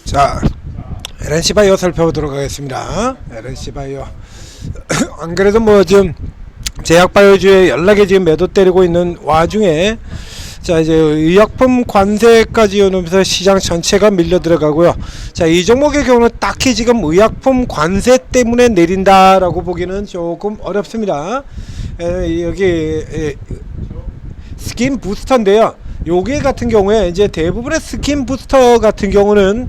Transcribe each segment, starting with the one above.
자, LNC 바이오 살펴보도록 하겠습니다. LNC 바이오. 안 그래도 뭐 지금 제약 바이오주에 연락에 지금 매도 때리고 있는 와중에 자 이제 의약품 관세까지 오면서 시장 전체가 밀려 들어가고요. 자, 이 종목의 경우는 딱히 지금 의약품 관세 때문에 내린다라고 보기는 조금 어렵습니다. 여기 스킨 부스터인데요. 요게 같은 경우에 이제 대부분의 스킨 부스터 같은 경우는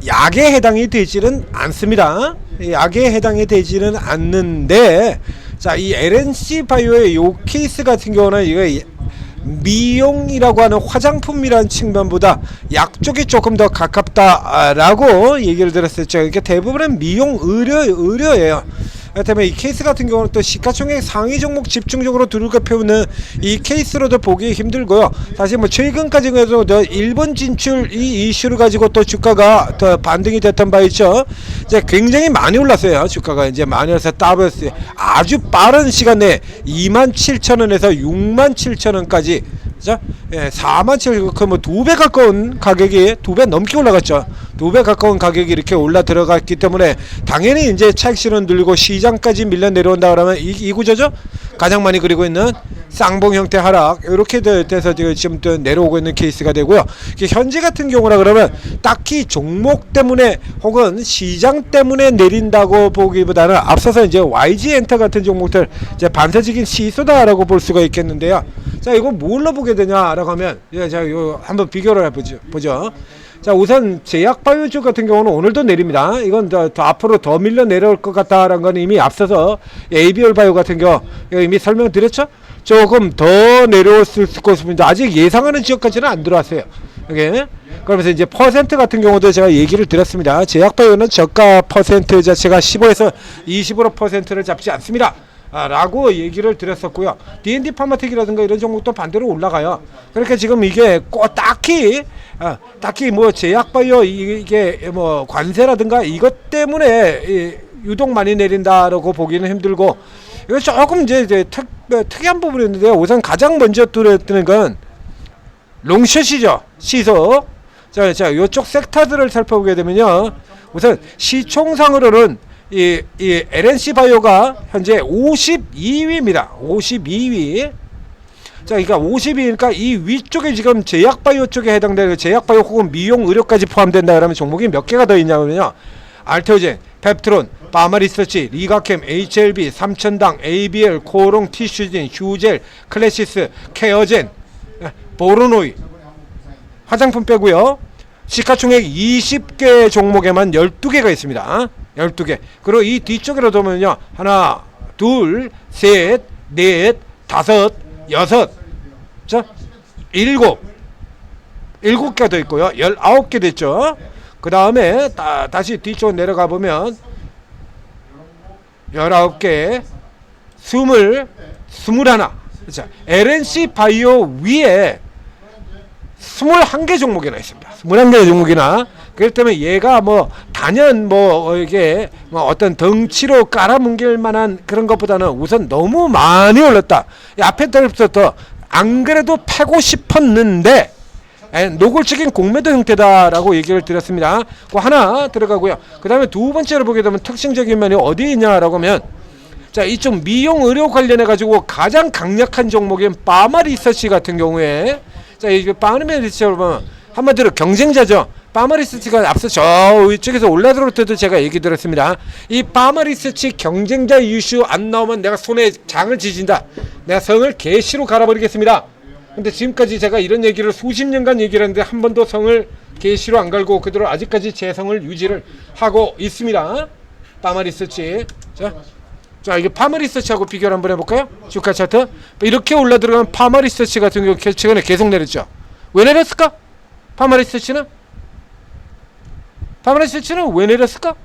약에 해당이 되지는 않습니다. 약에 해당이 되지는 않는데, 자, 이 LNC 바이오의 요 케이스 같은 경우는 이거 미용이라고 하는 화장품이라는 측면보다 약 쪽이 조금 더 가깝다라고 얘기를 들었었죠. 그러니까 대부분은 미용 의료예요. 그렇다면 이 케이스 같은 경우는 또 시가총액 상위 종목 집중적으로 둘러펴는 이 케이스로도 보기 힘들고요. 사실 뭐 최근까지 해도 일본 진출 이 이슈를 가지고 또 주가가 더 반등이 됐던 바 있죠. 이제 굉장히 많이 올랐어요. 주가가 이제 많이 올라서 더블스 아주 빠른 시간 내에 27,000원에서 67,000원까지, 그죠? 예, 47,000원, 그 뭐 2배 가까운 가격이 2배 넘게 올라갔죠. 2배 가까운 가격이 이렇게 올라 들어갔기 때문에 당연히 이제 차익실은 늘리고 시장까지 밀려 내려온다 그러면 이 구조죠. 가장 많이 그리고 있는 쌍봉 형태 하락, 이렇게 돼서 지금 또 내려오고 있는 케이스가 되고요. 현재 같은 경우라 그러면 딱히 종목 때문에 혹은 시장 때문에 내린다고 보기보다는 앞서서 이제 YG 엔터 같은 종목들 이제 반사적인 시소다라고 볼 수가 있겠는데요. 자, 이거 뭘로 보게 되냐라고 하면, 자, 요 한번 비교를 해보죠. 자, 우선 제약 바이오주 같은 경우는 오늘도 내립니다. 이건 더 앞으로 더 밀려 내려올 것 같다라는 건 이미 앞서서 ABL 바이오 같은 경우 이미 설명드렸죠. 조금 더 내려올 것입니다. 아직 예상하는 지역까지는 안 들어왔어요. 이게 그러면서 이제 퍼센트 같은 경우도 제가 얘기를 드렸습니다. 제약 바이오는 저가 퍼센트 자체가 15에서 20%를 잡지 않습니다. 라고 얘기를 드렸었고요. D&D 파마텍이라든가 이런 종목도 반대로 올라가요. 그러니까 지금 이게 꼭 딱히 뭐 제약바이오 이게 뭐 관세라든가 이것 때문에 유독 많이 내린다라고 보기는 힘들고, 이거 조금 이제 특이한 부분이 있는데요. 우선 가장 먼저 뜨는 건 롱숏이죠. 시소. 자, 요쪽 섹터들을 살펴보게 되면요. 우선 시총상으로는 이 LNC 바이오가 현재 52위입니다. 52위. 자, 그러니까 52위니까 이 위쪽에 지금 제약 바이오 쪽에 해당되는 제약 바이오 혹은 미용 의료까지 포함된다 그러면 종목이 몇 개가 더 있냐면요. 알테오젠, 펩트론, 파마리서치, 리가캠, HLB, 삼천당, ABL, 코롱, 티슈진, 휴젤, 클래시스, 케어젠, 보르노이. 화장품 빼고요. 시가총액 20개 종목에만 12개가 있습니다. 12개. 그리고 이 뒤쪽으로 보면요. 하나, 둘, 셋, 넷, 다섯, 여섯, 자, 일곱 개가 더 있고요. 19개 됐죠. 그 다음에 다시 뒤쪽 내려가 보면 19개, 21. 자, LNC 바이오 위에 21개 종목이나 있습니다. 21개 종목이나. 그렇기 때문에 얘가 뭐 단연 뭐 이게 뭐 어떤 덩치로 깔아뭉갤 만한 그런 것보다는 우선 너무 많이 올랐다. 앞에 때부터 안 그래도 패고 싶었는데 노골적인 공매도 형태다라고 얘기를 드렸습니다. 그 하나 들어가고요. 그 다음에 두 번째로 보게 되면 특징적인 면이 어디 있냐라고 하면, 자, 이쪽 미용 의료 관련해 가지고 가장 강력한 종목인 파마리서치 같은 경우에, 자, 이 파마리서치를 보면 한마디로 경쟁자죠. 파마리서치가 앞서 저 위쪽에서 올라들어올 때도 제가 얘기 드렸습니다. 이 파마리서치 경쟁자 이슈 안 나오면 내가 손에 장을 지진다. 내가 성을 개시로 갈아버리겠습니다. 근데 지금까지 제가 이런 얘기를 수십 년간 얘기를 했는데 한 번도 성을 개시로 안 갈고 그대로 아직까지 제 성을 유지를 하고 있습니다. 파마리서치. 자, 이게 파마리서치하고 비교를 한번 해볼까요? 주가 차트. 이렇게 올라들어가면 파마리서치 같은 경우 최근에 계속 내렸죠. 왜 내렸을까? 파마리서치는 왜 내렸을까?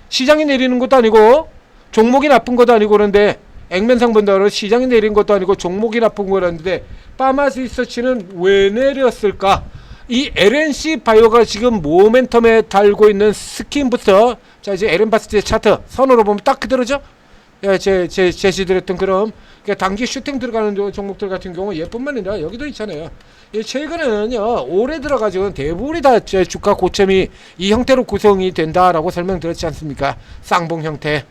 시장이 내리는 것도 아니고 종목이 나쁜 것도 아니고 그런데 액면상 본다고 시장이 내린 것도 아니고 종목이 나쁜 거라는데 파마리서치는 왜 내렸을까? 이 LNC 바이오가 지금 모멘텀에 달고 있는 스킨부터, 자, 이제 LN 바스트의 차트 선으로 보면 딱 그대로죠. 예, 제시드렸던 그런 단기 슈팅 들어가는 종목들 같은 경우 예뿐만 아니라 여기도 있잖아요. 예, 최근에는요 올해 들어가지고 대부분이 다 주가 고점이 이 형태로 구성이 된다라고 설명드렸지 않습니까? 쌍봉 형태.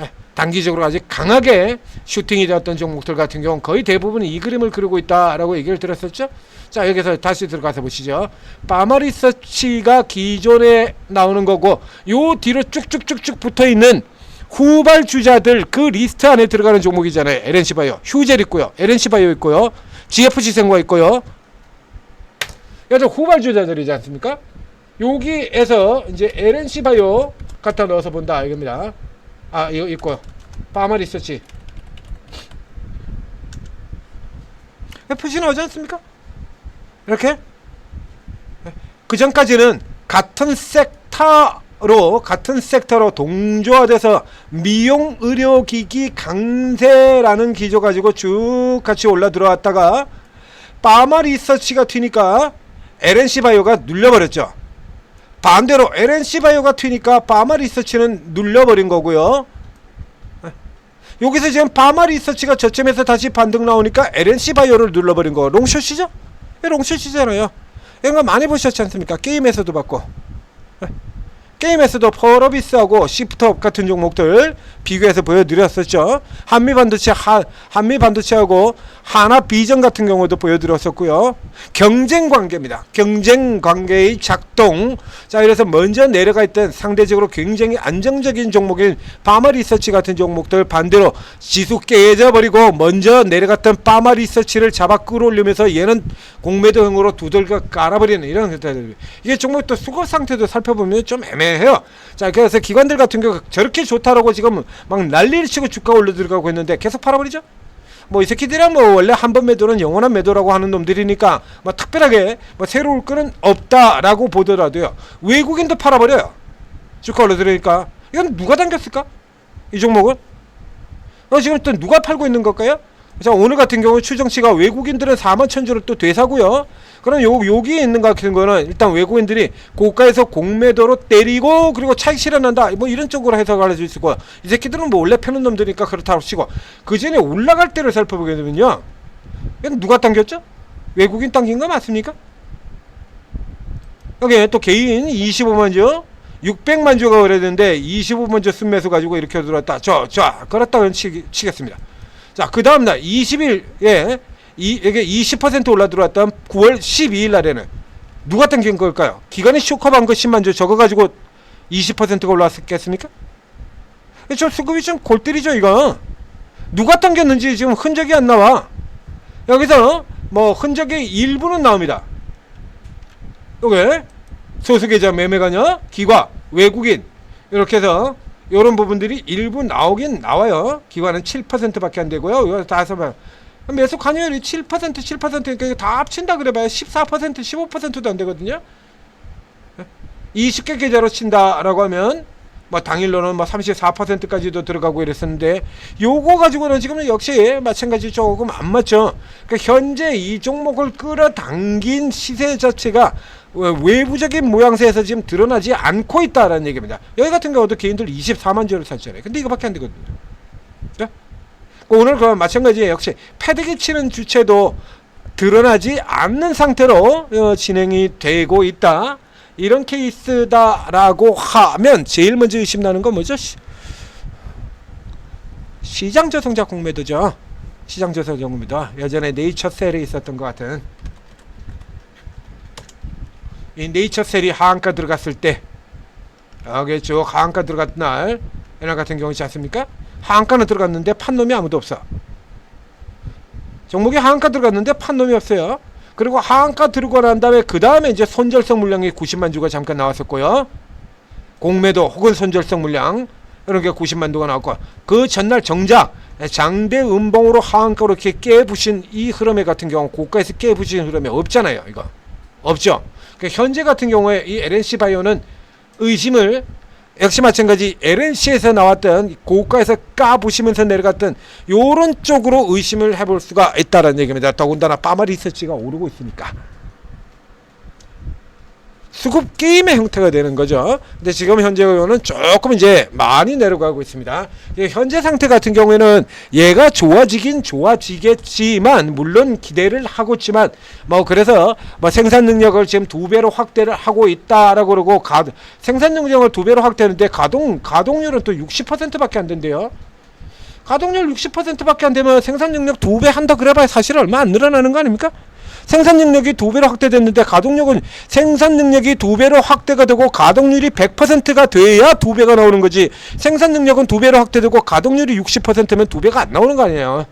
예, 단기적으로 아직 강하게 슈팅이 되었던 종목들 같은 경우는 거의 대부분이 이 그림을 그리고 있다라고 얘기를 드렸었죠. 자, 여기서 다시 들어가서 보시죠. 파마리서치가 기존에 나오는 거고 요 뒤로 쭉쭉쭉쭉 붙어있는 후발주자들 그 리스트 안에 들어가는 종목이잖아요. LNC바이오, 휴젤 있고요, LNC바이오 있고요, GFC생과 있고요. 여기서 후발주자들이지 않습니까? 여기에서 이제 LNC바이오 갖다 넣어서 본다 이겁니다. 아, 이거 있고요. 파마리서치 표시 나오지 않습니까? 이렇게 그 전까지는 같은 섹터로 동조화돼서 미용 의료기기 강세라는 기조 가지고 쭉 같이 올라 들어왔다가 파마 리서치가 튀니까 LNC바이오가 눌려버렸죠. 반대로 LNC바이오가 튀니까 파마 리서치는 눌려버린 거고요. 여기서 지금 파마 리서치가 저점에서 다시 반등 나오니까 LNC바이오를 눌러버린 거. 롱숏이죠? 롱숏이잖아요. 이런 거 많이 보셨지 않습니까? 게임에서도 봤고, 게임에서도 펄어비스하고 시프트업 같은 종목들 비교해서 보여드렸었죠. 한미반도체하고 하나비전 같은 경우도 보여드렸었고요. 경쟁관계입니다. 경쟁관계의 작동. 자, 이래서 먼저 내려가 있던 상대적으로 굉장히 안정적인 종목인 파마리서치 같은 종목들 반대로 지수 깨져버리고 먼저 내려갔던 파마리서치를 잡아 끌어올리면서 얘는 공매도형으로 두들겨 깔아버리는 이런 형태들. 이게 종목 또 수급 상태도 살펴보면 좀 애매해요. 자, 그래서 기관들 같은 경우 저렇게 좋다라고 지금 막 난리를 치고 주가 올려 들어가고 있는데 계속 팔아버리죠. 뭐 이 새끼들은 뭐 원래 한 번 매도는 영원한 매도라고 하는 놈들이니까 뭐 특별하게 뭐 새로울 거는 없다라고 보더라도요, 외국인도 팔아버려요. 주가 올려 들으니까. 이건 누가 당겼을까? 이 종목은? 지금 또 누가 팔고 있는 걸까요? 자, 오늘 같은 경우 추정치가 외국인들은 41,000주를 또 되사고요. 그럼 여기에 있는 것 같은 거는 일단 외국인들이 고가에서 공매도로 때리고 그리고 차익 실현한다 뭐 이런 쪽으로 해석을 해줄 수 있고, 이 새끼들은 뭐 원래 펴는 놈들이니까 그렇다고 치고, 그 전에 올라갈 때를 살펴보게 되면요, 이건 누가 당겼죠? 외국인 당긴 거 맞습니까? 여기 또 개인 25만 주 600만 주가 그랬는데 25만 주 순매수 가지고 이렇게 들어왔다. 그렇다고 치겠습니다. 자, 그 다음날 20일 이게 20% 올라 들어왔던 9월 12일 날에는 누가 당긴 걸까요? 기관이 쇼커한 거 10만 주 저거 가지고 20%가 올라왔겠습니까? 좀 수급이 좀 골때리죠 이거. 누가 당겼는지 지금 흔적이 안 나와. 여기서 뭐 흔적의 일부는 나옵니다. 요게 소수계좌 매매가냐, 기관, 외국인 이렇게 해서 요런 부분들이 일부 나오긴 나와요. 기관은 7%밖에 안 되고요. 이거 다 해서 매수 관여율이 7%그러니까 다 합친다 그래봐야 14% 15%도 안 되거든요. 20개 계좌로 친다라고 하면 뭐 당일로는 뭐 34%까지도 들어가고 이랬었는데, 요거 가지고는 지금 역시 마찬가지 조금 안 맞죠. 그러니까 현재 이 종목을 끌어당긴 시세 자체가 외부적인 모양새에서 지금 드러나지 않고 있다라는 얘기입니다. 여기 같은 경우도 개인들 24만 주를 샀잖아요. 근데 이거밖에 안 되거든요. 네? 오늘 그 마찬가지 역시 패대기 치는 주체도 드러나지 않는 상태로 진행이 되고 있다. 이런 케이스다라고 하면 제일 먼저 의심나는 건 뭐죠? 시장조성자 공매도죠. 시장조성자 공매도. 예전에 네이처셀에 있었던 것 같은 이 네이처셀이 하한가 들어갔을 때, 여기 쭉 하한가 들어갔던 날 이날 같은 경우 있지 않습니까? 하한가는 들어갔는데 판 놈이 아무도 없어. 종목이 하한가 들어갔는데 판 놈이 없어요. 그리고 하한가 들고 난 다음에 그 다음에 이제 손절성 물량이 90만 주가 잠깐 나왔었고요. 공매도 혹은 손절성 물량 이런 게 90만 주가 나왔고, 그 전날 정작 장대 음봉으로 하한가로 이렇게 깨부신 이 흐름에 같은 경우 고가에서 깨부신 흐름이 없잖아요. 이거 없죠. 그러니까 현재 같은 경우에 이 LNC바이오는 의심을 역시 마찬가지 LNC에서 나왔던 고가에서 까부시면서 내려갔던 요런 쪽으로 의심을 해볼 수가 있다는 얘기입니다. 더군다나 파마리서치가 오르고 있으니까. 수급 게임의 형태가 되는 거죠. 근데 지금 현재는 조금 이제 많이 내려가고 있습니다. 현재 상태 같은 경우에는 얘가 좋아지긴 좋아지겠지만, 물론 기대를 하고 있지만, 뭐 그래서 뭐 생산 능력을 지금 2배로 확대를 하고 있다라고 그러고, 생산 능력을 2배로 확대하는데 가동률은 또 60%밖에 안 된대요. 가동률 60%밖에 안 되면 생산 능력 2배 한다 그래봐야 사실 얼마 안 늘어나는 거 아닙니까? 생산 능력이 2배로 확대됐는데 가동력은 생산 능력이 2배로 확대가 되고 가동률이 100%가 돼야 2배가 나오는 거지. 생산 능력은 2배로 확대되고 가동률이 60%면 2배가 안 나오는 거 아니에요.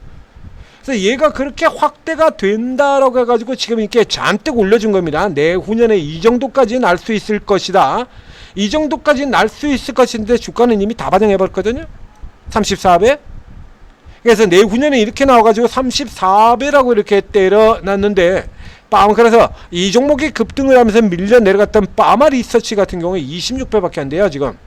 그래서 얘가 그렇게 확대가 된다라고 해가지고 지금 이렇게 잔뜩 올려준 겁니다. 내후년에 이 정도까지 날 수 있을 것이다. 이 정도까지 날 수 있을 것인데 주가는 이미 다 반영해버렸거든요. 34배. 그래서 내후년에 이렇게 나와가지고 34배라고 이렇게 때려놨는데, 그래서 이 종목이 급등을 하면서 밀려 내려갔던 파마 리서치 같은 경우에 26배밖에 안 돼요 지금.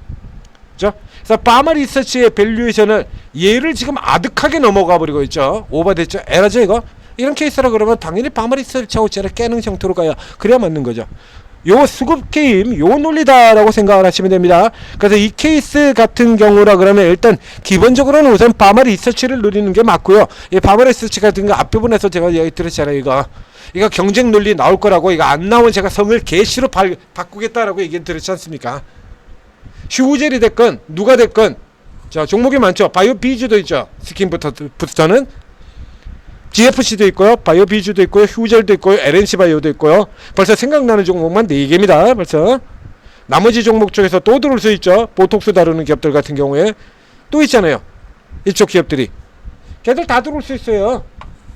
그죠? 그래서 파마 리서치의 밸류에이션을 얘를 지금 아득하게 넘어가 버리고 있죠. 오버됐죠. 에라죠 이거. 이런 케이스라 그러면 당연히 파마 리서치하고 쟤를 깨는 형태로 가야 그래야 맞는 거죠. 요 수급 게임, 요 논리다라고 생각을 하시면 됩니다. 그래서 이 케이스 같은 경우라 그러면 일단 기본적으로는 우선 파마 리서치를 누리는 게 맞고요. 이 파마 리서치 같은 거 앞부분에서 제가 얘기 드렸잖아요. 이거 경쟁 논리 나올 거라고, 이거 안 나오면 제가 성을 개시로 바꾸겠다라고 얘기 드렸지 않습니까? 휴젤이 됐건 누가 됐건, 자 종목이 많죠. 바이오 비주도 있죠. 스킨부터는 GFC도 있고요, 바이오 비주도 있고요, 휴젤도 있고요, LNC 바이오도 있고요. 벌써 생각나는 종목만 4개입니다. 벌써 나머지 종목 중에서 또 들어올 수 있죠. 보톡스 다루는 기업들 같은 경우에 또 있잖아요. 이쪽 기업들이 걔들 다 들어올 수 있어요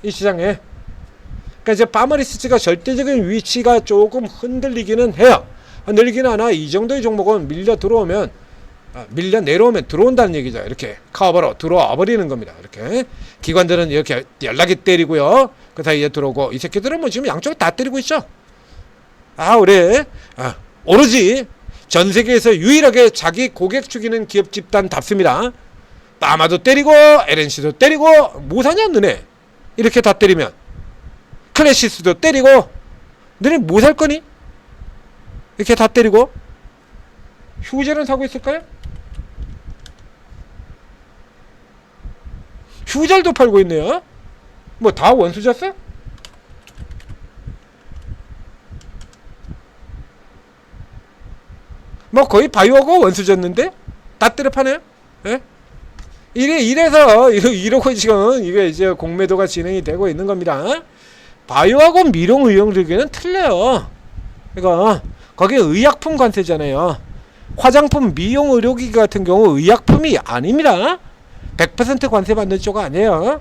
이 시장에. 그러니까 이제 파마리스트가 절대적인 위치가 조금 흔들리기는 해요. 흔들리기는 하나 이 정도의 종목은 밀려 내려오면 들어온다는 얘기죠. 이렇게 커버로 들어와 버리는 겁니다. 이렇게 기관들은 이렇게 연락이 때리고요, 그 사이에 들어오고, 이 새끼들은 뭐 지금 양쪽에 다 때리고 있죠. 우리 오로지 전 세계에서 유일하게 자기 고객 죽이는 기업 집단답습니다. 파마도 때리고 LNC도 때리고, 뭐 사냐 너네 이렇게 다 때리면. 클래시스도 때리고, 너네 뭐 살 거니 이렇게 다 때리고. 휴젤은 사고 있을까요? 휴젤도 팔고 있네요. 뭐 다 원수졌어? 뭐 거의 바이오가 원수졌는데 다 때려 파네요. 예? 이러고 지금 이게 이제 공매도가 진행이 되고 있는 겁니다. 바이오하고 미용 의용들에게는 틀려요. 이거 거기 의약품 관세잖아요. 화장품, 미용, 의료기기 같은 경우 의약품이 아닙니다. 100% 관세 받는 쪽 아니에요.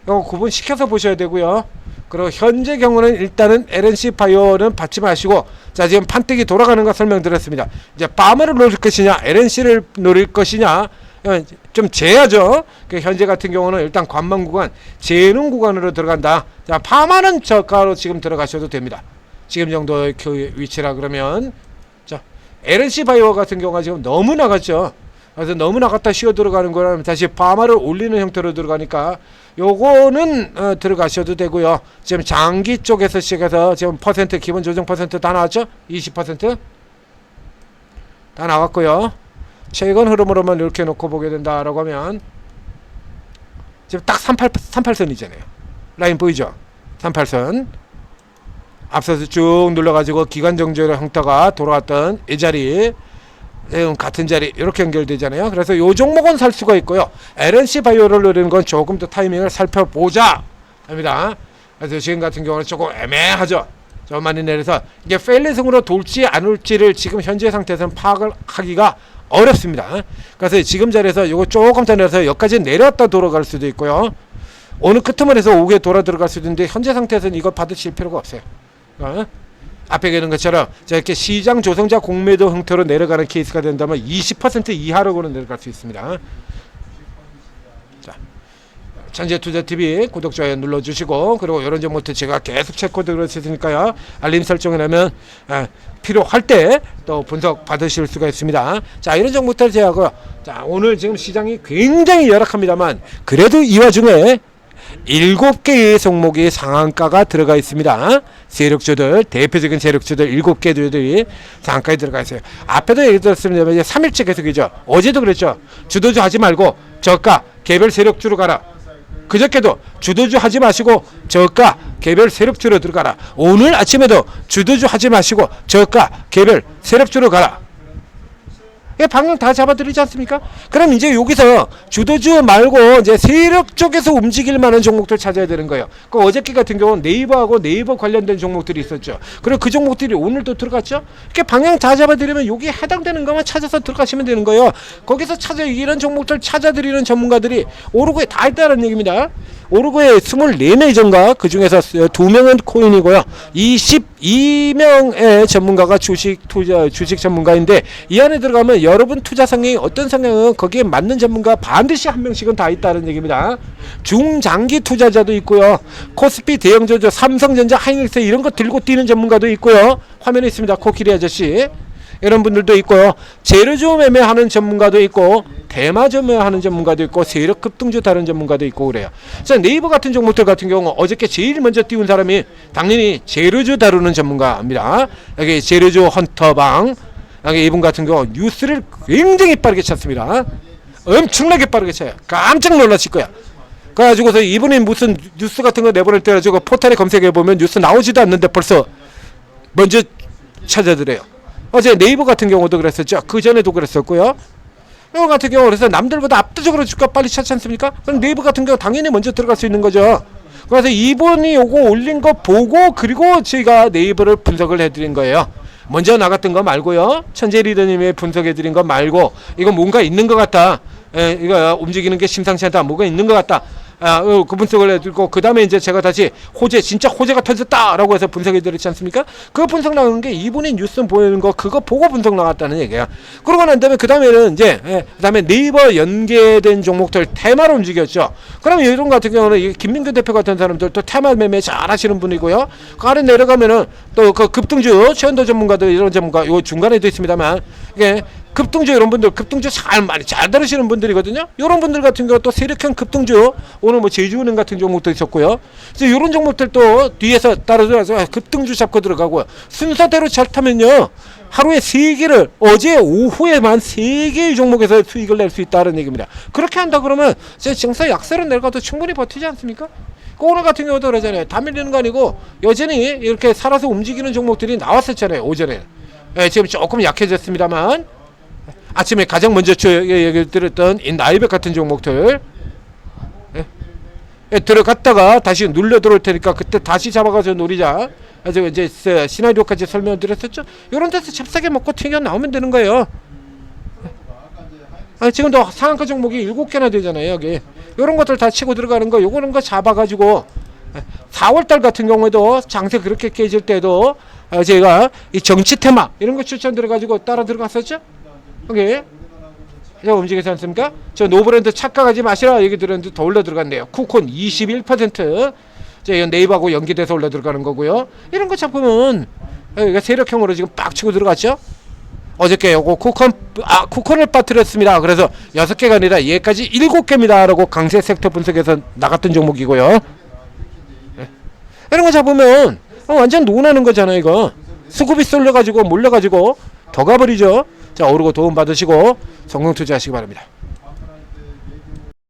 이거 구분시켜서 보셔야 되고요. 그리고 현재 경우는 일단은 LNC 바이오는 받지 마시고, 자 지금 판때기 돌아가는 거 설명드렸습니다. 이제 파마를 노릴 것이냐 LNC를 노릴 것이냐 좀 재야죠. 현재 같은 경우는 일단 관망 구간, 재는 구간으로 들어간다. 자 파마는 저가로 지금 들어가셔도 됩니다. 지금 정도의 위치라 그러면. 자 LNC 바이오 같은 경우가 지금 너무 나갔죠. 그래서 너무 나갔다 쉬어 들어가는 거라면 다시 파마를 올리는 형태로 들어가니까 요거는 들어가셔도 되고요. 지금 장기 쪽에서 시작해서 지금 퍼센트, 기본 조정 퍼센트 다 나왔죠? 20% 다 나왔고요. 최근 흐름으로만 이렇게 놓고 보게 된다라고 하면 지금 딱 38선이잖아요. 라인 보이죠? 38선 앞서서 쭉 눌러가지고 기관 정지의 형태가 돌아왔던 이 자리, 같은 자리 이렇게 연결되잖아요. 그래서 요 종목은 살 수가 있고요. LNC 바이오를 노리는 건 조금 더 타이밍을 살펴보자 합니다. 그래서 지금 같은 경우는 조금 애매하죠. 좀 많이 내려서 이게 페일리승으로 돌지 않을지를 지금 현재 상태에서는 파악을 하기가 어렵습니다. 그래서 지금 자리에서 요거 조금 더 내려서 여기까지 내렸다 돌아갈 수도 있고요. 어느 끄트머리에서 오게 돌아 들어갈 수도 있는데 현재 상태에서는 이걸 받으실 필요가 없어요. 앞에 계는 것처럼 이렇게 시장 조성자 공매도 형태로 내려가는 케이스가 된다면 20% 이하로는 내려갈 수 있습니다. 자, 천재투자TV 구독, 좋아요 눌러주시고, 그리고 이런 정보들 제가 계속 체크도 그랬으니까요. 알림 설정해놓으면 필요할 때 또 분석 받으실 수가 있습니다. 자, 이런 정보들 제가 하고요. 자, 오늘 지금 시장이 굉장히 열악합니다만 그래도 이 와중에 7개의 종목이 상한가가 들어가 있습니다. 세력주들, 대표적인 세력주들 7개들이 상한가에 들어가 있어요. 앞에도 얘기 들었습니다. 이제 3일째 계속이죠. 어제도 그랬죠. 주도주 하지 말고 저가 개별 세력주로 가라. 그저께도 주도주 하지 마시고 저가 개별 세력주로 들어가라. 오늘 아침에도 주도주 하지 마시고 저가 개별 세력주로 가라. 방향 다 잡아드리지 않습니까? 그럼 이제 여기서 주도주 말고 이제 세력 쪽에서 움직일 만한 종목들 찾아야 되는 거예요. 그 어저께 같은 경우는 네이버하고 네이버 관련된 종목들이 있었죠. 그리고 그 종목들이 오늘도 들어갔죠. 이렇게 방향 다 잡아드리면 여기에 해당되는 것만 찾아서 들어가시면 되는 거예요. 거기서 이런 종목들 찾아드리는 전문가들이 오르고에 다 있다는 얘기입니다. 오르고에 24명 전가, 그 중에서 2명은 코인이고요. 22명의 전문가가 주식 전문가인데 이 안에 들어가면 여러분 투자 성향이 어떤 성향은 거기에 맞는 전문가 반드시 한 명씩은 다 있다는 얘기입니다. 중장기 투자자도 있고요. 코스피 대형주주 삼성전자 하이닉스 이런 거 들고 뛰는 전문가도 있고요. 화면에 있습니다. 코끼리 아저씨. 이런 분들도 있고요. 재료주 매매하는 전문가도 있고 대마주 매매하는 전문가도 있고 세력 급등주 다른 전문가도 있고 그래요. 자, 네이버 같은 종목들 같은 경우 어저께 제일 먼저 띄운 사람이 당연히 재료주 다루는 전문가입니다. 여기 재료주 헌터방, 여기 이분 같은 경우 뉴스를 굉장히 빠르게 찾습니다. 엄청나게 빠르게 쳐요. 깜짝 놀라실 거야. 그래가지고서 이분이 무슨 뉴스 같은 거 내보낼 때 가지고 포털에 검색해 보면 뉴스 나오지도 않는데 벌써 먼저 찾아들어요. 어제 네이버 같은 경우도 그랬었죠. 그 전에도 그랬었고요. 이거 같은 경우 그래서 남들보다 압도적으로 주가 빨리 찾지 않습니까? 그럼 네이버 같은 경우 당연히 먼저 들어갈 수 있는 거죠. 그래서 이분이 요거 올린 거 보고 그리고 저희가 네이버를 분석을 해드린 거예요. 먼저 나갔던 거 말고요. 천재 리더님이 분석해드린 거 말고 이거 뭔가 있는 것 같다. 이거 움직이는 게 심상치 않다. 뭐가 있는 것 같다. 그 분석을 해드리고 그 다음에 이제 제가 다시 진짜 호재가 터졌다라고 해서 분석해드렸지 않습니까? 그 분석 나오는 게 이분이 뉴스 보이는 거 그거 보고 분석 나왔다는 얘기야. 그러고 난 다음에 그 다음에는 이제 그 다음에 네이버 연계된 종목들 테마로 움직였죠. 그럼 이런 같은 경우는 김민규 대표 같은 사람들 또 테마 매매 잘 하시는 분이고요. 그 아래 내려가면은 또 그 급등주 최현도 전문가들 이런 전문가 요 중간에도 있습니다만 이게 급등주 이런 분들 급등주 많이 잘 다루시는 분들이거든요. 이런 분들 같은 경우 또 세력형 급등주 오늘 뭐 제주은행 같은 종목도 있었고요. 그래서 이런 종목들 또 뒤에서 따라들어서 급등주 잡고 들어가고요. 순서대로 잘 타면요 하루에 3개를 어제 오후에만 3개의 종목에서 수익을 낼 수 있다는 얘기입니다. 그렇게 한다 그러면 제 증서 약세로 내려가도 충분히 버티지 않습니까? 오늘 같은 경우도 그러잖아요. 다 밀리는 거 아니고 여전히 이렇게 살아서 움직이는 종목들이 나왔었잖아요. 오전에. 지금 조금 약해졌습니다만 아침에 가장 먼저 얘기 들었던 이 나이백 같은 종목들 들어갔다가 다시 눌려 들어올 테니까 그때 다시 잡아가서 노리자. 그래서 이제 시나리오까지 설명을 드렸었죠. 이런 데서 찹싸게 먹고 튀겨 나오면 되는 거예요. 지금도 상한가 종목이 7개나 되잖아요. 여기 이런 것들 다 치고 들어가는 거 요거는 거 잡아가지고 4월달 같은 경우에도 장세 그렇게 깨질 때도 제가 이 정치 테마 이런 거 추천드려가지고 따라 들어갔었죠. 여기 제가 움직이지 않습니까? 저 노브랜드 착각하지 마시라 얘기 들었는데 더 올라 들어갔네요. 쿠콘 21%. 이건 네이버하고 연계돼서 올라 들어가는 거고요. 이런 거 잡으면 여기가 세력형으로 지금 빡 치고 들어갔죠. 어저께 요거 쿠콘을 빠뜨렸습니다. 그래서 6개가 아니라 얘까지 7개입니다 라고 강세 섹터 분석에서 나갔던 종목이고요. 이런 거 잡으면 완전 논하는 거잖아요. 이거 수급이 쏠려가지고 몰려가지고 더 가버리죠. 자, 오르고 도움 받으시고 성공 투자하시기 바랍니다.